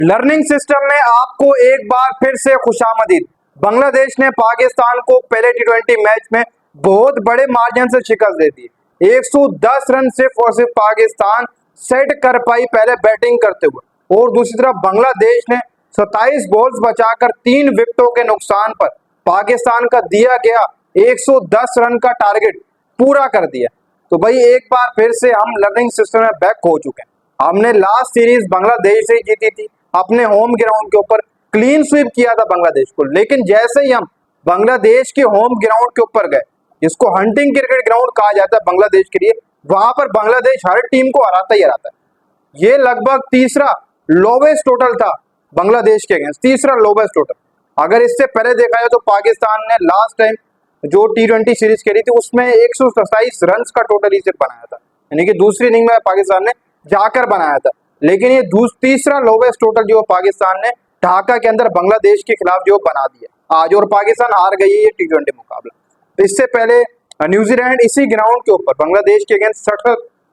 Learning system में आपको एक बार फिर से खुशामदीद। बांग्लादेश ने पाकिस्तान को पहले टी20 मैच में बहुत बड़े मार्जिन से शिकस्त दे दी। 110 रन सिर्फ और सिर्फ पाकिस्तान सेट कर पाई पहले बैटिंग करते हुए, और दूसरी तरफ बांग्लादेश ने 27 बॉल्स बचाकर 3 विकेटों के नुकसान पर पाकिस्तान का दिया गया 110 रन का टारगेट पूरा कर दिया। तो भाई एक बार फिर से हम लर्निंग सिस्टम में बैक हो चुके हैं। हमने लास्ट सीरीज बांग्लादेश से जीती थी, अपने होम ग्राउंड के ऊपर क्लीन स्वीप किया था बांग्लादेश को। लेकिन जैसे ही हम बांग्लादेश के होम ग्राउंड के ऊपर गए, जिसको हंटिंग क्रिकेट ग्राउंड कहा जाता है बांग्लादेश के लिए, वहां पर बांग्लादेश हर टीम को हराता ही हराता है। ये लगभग तीसरा लोवेस्ट टोटल था बांग्लादेश के अगेंस्ट, तीसरा लोवेस्ट टोटल। अगर इससे पहले देखा जाए तो पाकिस्तान ने लास्ट टाइम जो टी20 सीरीज खेली थी उसमें 127 रन का टोटल ही सिर्फ बनाया था, यानी कि दूसरी इनिंग में पाकिस्तान ने जाकर बनाया था। लेकिन ये तीसरा लोवेस्ट टोटल जो पाकिस्तान ने ढाका के अंदर बांग्लादेश के खिलाफ जो बना दिया आज, और पाकिस्तान हार गई है ये टी20 मुकाबला। तो इससे पहले न्यूजीलैंड इसी ग्राउंड के ऊपर बांग्लादेश के अगेंस्ट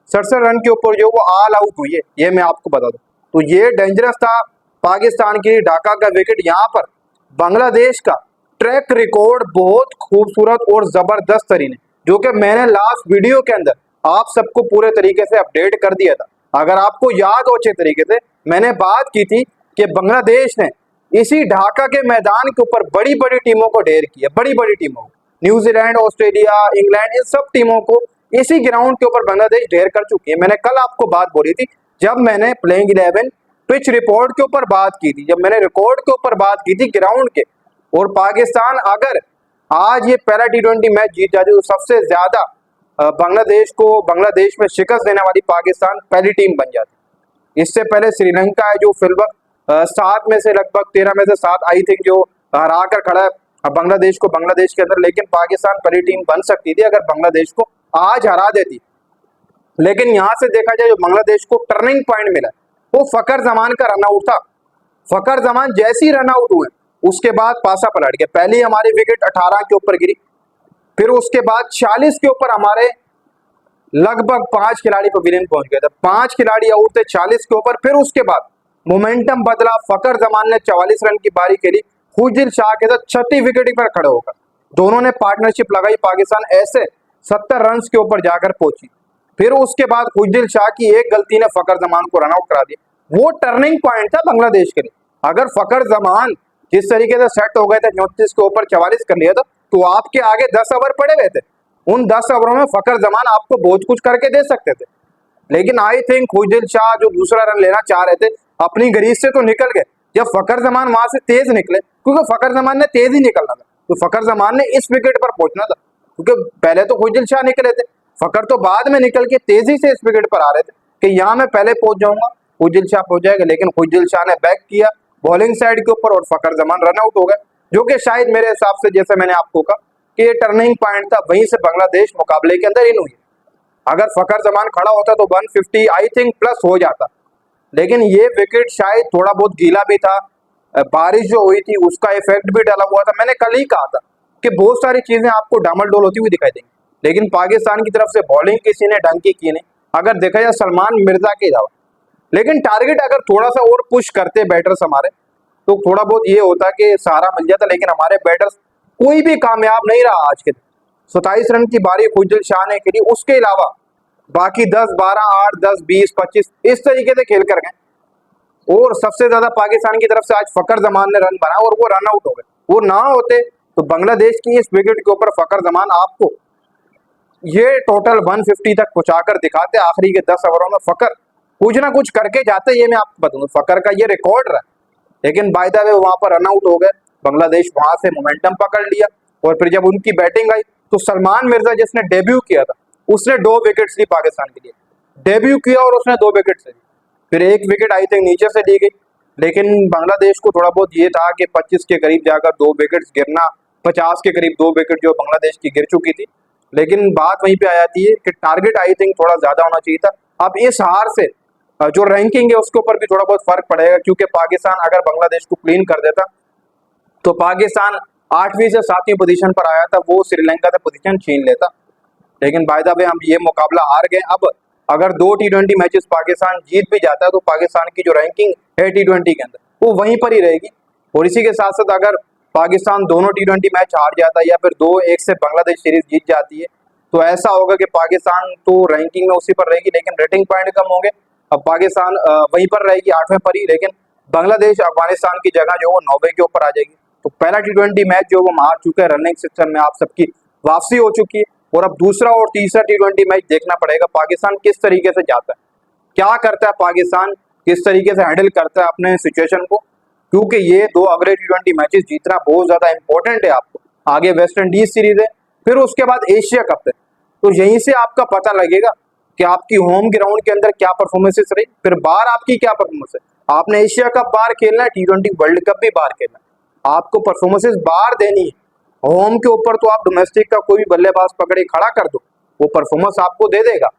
67 रन के ऊपर जो वो ऑल आउट हुई है, ये मैं आपको बता दूं। तो ये डेंजरस था पाकिस्तान के लिए ढाका का विकेट। यहाँ पर बांग्लादेश का ट्रैक रिकॉर्ड बहुत खूबसूरत और जबरदस्त तरीन है, जो कि मैंने लास्ट वीडियो के अंदर आप सबको पूरे तरीके से अपडेट कर दिया था। अगर आपको याद हो अच्छे तरीके से, मैंने बात की थी कि बांग्लादेश ने इसी ढाका के मैदान के ऊपर बड़ी बड़ी टीमों को ढेर किया, बड़ी बड़ी टीमों को, न्यूजीलैंड, ऑस्ट्रेलिया, इंग्लैंड, इन सब टीमों को इसी ग्राउंड के ऊपर बांग्लादेश ढेर कर चुकी है। मैंने कल आपको बात बोली थी जब मैंने प्लेइंग 11 पिच रिपोर्ट के ऊपर बात की थी, जब मैंने रिकॉर्ड के ऊपर बात की थी ग्राउंड के। और पाकिस्तान अगर आज ये पहला टी20 मैच जीत जाती तो सबसे ज्यादा बांग्लादेश में शिकस्त देने वाली पाकिस्तान पहली टीम बन जाती। इससे पहले श्रीलंका है जो फिलहाल 7 में से लगभग 13 में से 7 आई थिंक जो हरा कर खड़ा है बांग्लादेश को बांग्लादेश के अंदर। लेकिन पाकिस्तान पहली टीम बन सकती थी अगर बांग्लादेश को आज हरा देती। लेकिन यहाँ से देखा जाए जो बांग्लादेश को टर्निंग पॉइंट मिला वो फकर जमान का रनआउट था। फकर जमान जैसे ही रनआउट हुए उसके बाद पासा पलट गया। पहले हमारी विकेट 18 के ऊपर गिरी, फिर उसके बाद 46 के ऊपर हमारे लगभग 5 खिलाड़ी पवेलियन पहुंच गए थे। 5 खिलाड़ी आउट थे 40 के ऊपर। फिर उसके बाद मोमेंटम बदला, फकर जमान ने 44 रन की पारी खेली, खुशदिल शाह के साथ 36 विकेट पर खड़े होकर दोनों ने पार्टनरशिप लगाई। पाकिस्तान ऐसे 70 रन के ऊपर जाकर पहुंची। फिर उसके बाद खुशदिल शाह की एक गलती ने फकर जमान को रनआउट करा दिया। वो टर्निंग पॉइंट था बांग्लादेश के लिए। अगर फकर जमान जिस तरीके से सेट हो गए थे, 34 के ऊपर 44 कर लिया था, तो आपके आगे 10 ओवर पड़े हुए थे। उन 10 ओवरों में फकर जमान आपको बहुत कुछ करके दे सकते थे। लेकिन आई थिंक खुशदिल शाह जो दूसरा रन लेना चाह रहे थे अपनी गरीज से तो निकल गए जब फकर जमान वहां से तेज निकले, क्योंकि फकर जमान ने तेज ही निकलना था। तो फकर जमान ने इस विकेट पर पहुंचना था, क्योंकि पहले तो खुशदिल शाह निकले थे, फकर तो बाद में निकल के तेजी से इस विकेट पर आ रहे थे कि यहाँ मैं पहले पहुंच जाऊंगा, खुशदिल शाह पहुंच जाएगा। लेकिन खुशदिल शाह ने बैक किया बॉलिंग साइड के ऊपर और फकर जमान रन आउट हो गए, जो कि शायद मेरे हिसाब से जैसे मैंने आपको कहा कि ये टर्निंग पॉइंट था। वहीं से बांग्लादेश मुकाबले के अंदर इन हुई। अगर फकर जमान खड़ा होता तो 150 आई थिंक प्लस हो जाता। लेकिन ये विकेट शायद थोड़ा बहुत गीला भी था, बारिश जो हुई थी उसका इफेक्ट भी डाला हुआ था। मैंने कल ही कहा था कि बहुत सारी चीजें आपको डामाडोल होती हुई दिखाई देंगी, लेकिन पाकिस्तान की तरफ से बॉलिंग किसी ने ढंग की नहीं। अगर देखा जाए सलमान मिर्जा के अलावा, लेकिन टारगेट अगर थोड़ा सा और पुश करते बैटर्स हमारे तो थोड़ा बहुत ये होता कि सहारा मिल जाता। लेकिन हमारे बैटर्स कोई भी कामयाब नहीं रहा आज के दिन। 27 रन की बारी खुशदिल शाह ने खेली, उसके अलावा बाकी 10, 12, 8, 10, 20, 25 इस तरीके से खेल कर गए। और सबसे ज्यादा पाकिस्तान की तरफ से आज फकर जमान ने रन बनाया और वो रन आउट हो गए। वो ना होते तो बांग्लादेश की इस विकेट के ऊपर फकर जमान आपको ये टोटल 150 तक पहुंचाकर दिखाते। आखिरी के 10 ओवरों में फकर कुछ ना कुछ करके जाते, ये मैं आपको बता दूं, फकर का ये रिकॉर्ड रहा। लेकिन बाय द वे वहां पर रन आउट हो गए। बांग्लादेश वहां से मोमेंटम पकड़ लिया और फिर जब उनकी बैटिंग आई तो सलमान मिर्जा जिसने डेब्यू किया था उसने 2 विकेट्स ली पाकिस्तान के लिए। डेब्यू किया और उसने 2 विकेट्स ली। फिर एक विकेट आई थिंक नीचे से ली गई। लेकिन बांग्लादेश को थोड़ा बहुत ये था कि 25 के करीब जाकर 2 विकेट्स गिरना, 50 के करीब 2 विकेट जो बांग्लादेश की गिर चुकी थी। लेकिन बात वहीं पे आ जाती है कि टारगेट आई थिंक थोड़ा ज्यादा होना चाहिए था। अब इस हार से जो रैंकिंग है उसके ऊपर भी थोड़ा बहुत फर्क पड़ेगा, क्योंकि पाकिस्तान अगर बांग्लादेश को क्लीन कर देता तो पाकिस्तान 8वीं से 7वीं पोजीशन पर आया था, वो श्रीलंका से पोजीशन छीन लेता। लेकिन बाय द वे हम ये मुकाबला हार गए। अब अगर 2 T20 मैचेस पाकिस्तान जीत भी जाता है तो पाकिस्तान की जो रैंकिंग है T20 के अंदर वो वहीं पर ही रहेगी। और इसी के साथ साथ अगर पाकिस्तान दोनों T20 मैच हार जाता है या फिर 2-1 से बांग्लादेश सीरीज जीत जाती है तो ऐसा होगा कि पाकिस्तान तो रैंकिंग में उसी पर रहेगी लेकिन रेटिंग पॉइंट कम होंगे। अब पाकिस्तान वहीं पर रहेगी 8वें पर ही, लेकिन बांग्लादेश अफगानिस्तान की जगह जो वो 9वें के ऊपर आ जाएगी। तो पहला T20 मैच जो वो हार चुका है, रनिंग सिस्टम में आप सबकी वापसी हो चुकी है और अब दूसरा और तीसरा T20 मैच देखना पड़ेगा पाकिस्तान किस तरीके से जाता है, क्या करता है पाकिस्तान, किस तरीके से हैंडल करता है अपने सिचुएशन को, क्योंकि ये 2 अगले T20 मैचेस जीतना बहुत ज्यादा इंपॉर्टेंट है आपको। आगे वेस्ट इंडीज सीरीज है, फिर उसके बाद एशिया कप है, तो यहीं से आपका पता लगेगा कि आपकी होम ग्राउंड के अंदर क्या परफॉर्मेंसेस रही, फिर बाहर आपकी क्या परफॉर्मेंस है। आपने एशिया कप बाहर खेलना है, T20 वर्ल्ड कप भी बाहर खेलना है, आपको परफॉर्मेंसेस बाहर देनी है। होम के ऊपर तो आप डोमेस्टिक का कोई भी बल्लेबाज पकड़े खड़ा कर दो, वो परफॉर्मेंस आपको दे देगा।